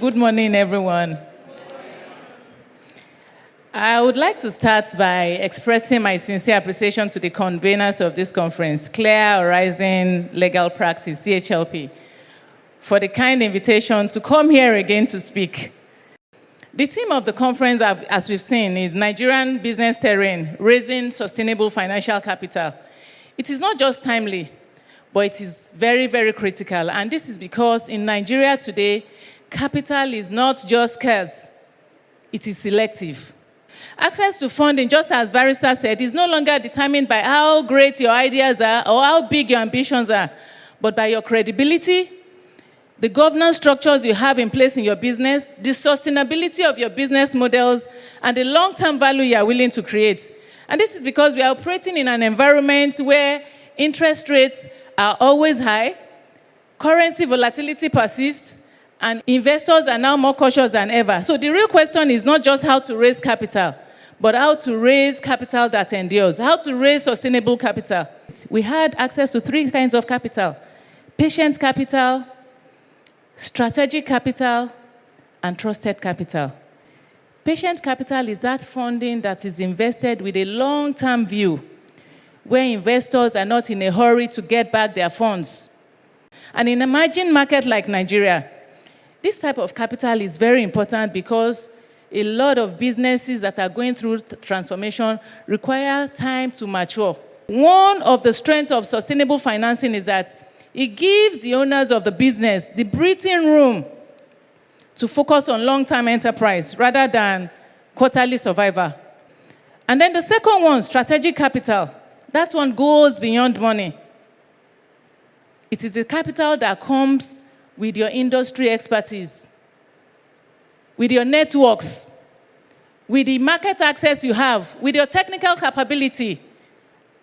Good morning, everyone. I would like to start by expressing my sincere appreciation to the conveners of this conference, Clear Horizon Legal Practice, Chlp, for the kind invitation to come here again to speak. The theme of the conference, as we've seen, is Nigerian Business Terrain, Raising Sustainable Financial Capital. It is not just timely, but it is very, very critical. And this is because in Nigeria today, capital is not just scarce, it is selective. Access to funding, just as Barrister said, is no longer determined by how great your ideas are or how big your ambitions are, but by your credibility, the governance structures you have in place in your business, the sustainability of your business models, and the long-term value you are willing to create. And this is because we are operating in an environment where interest rates are always high, currency volatility persists, and investors are now more cautious than ever. So the real question is not just how to raise capital, but how to raise capital that endures, how to raise sustainable capital. We had access to 3 kinds of capital: patient capital, strategic capital, and trusted capital. Patient capital is that funding that is invested with a long-term view, where investors are not in a hurry to get back their funds. And in an emerging market like Nigeria, this type of capital is very important because a lot of businesses that are going through transformation require time to mature. One of the strengths of sustainable financing is that it gives the owners of the business the breathing room to focus on long-term enterprise rather than quarterly survival. And then the second one, strategic capital, that one goes beyond money. It is a capital that comes with your industry expertise, with your networks, with the market access you have, with your technical capability,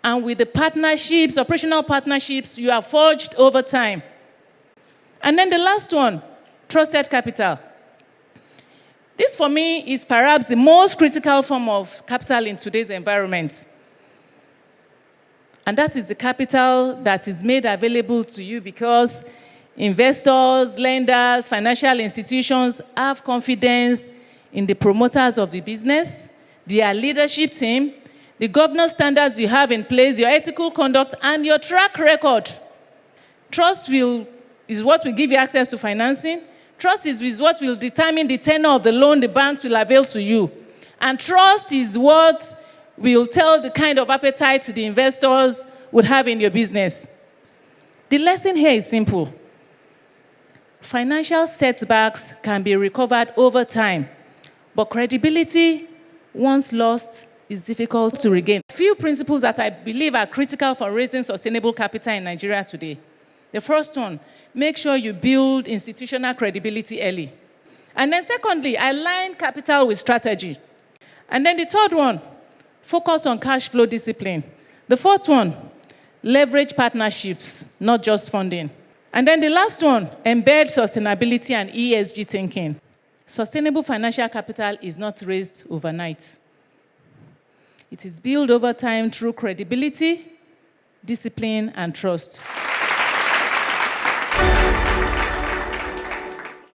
and with the partnerships, operational partnerships you have forged over time. And then the last one, trusted capital. This, for me, is perhaps the most critical form of capital in today's environment. And that is the capital that is made available to you because investors, lenders, financial institutions have confidence in the promoters of the business, their leadership team, the governance standards you have in place, your ethical conduct, and your track record. Trust is what will give you access to financing. Trust is what will determine the tenor of the loan the banks will avail to you. And trust is what will tell the kind of appetite the investors would have in your business. The lesson here is simple. Financial setbacks can be recovered over time, but credibility, once lost, is difficult to regain. Few principles that I believe are critical for raising sustainable capital in Nigeria today. The first one, make sure you build institutional credibility early. And then secondly, align capital with strategy. And then the third one, focus on cash flow discipline. The fourth one, leverage partnerships, not just funding. And then the last one, embed sustainability and ESG thinking. Sustainable financial capital is not raised overnight. It is built over time through credibility, discipline, and trust.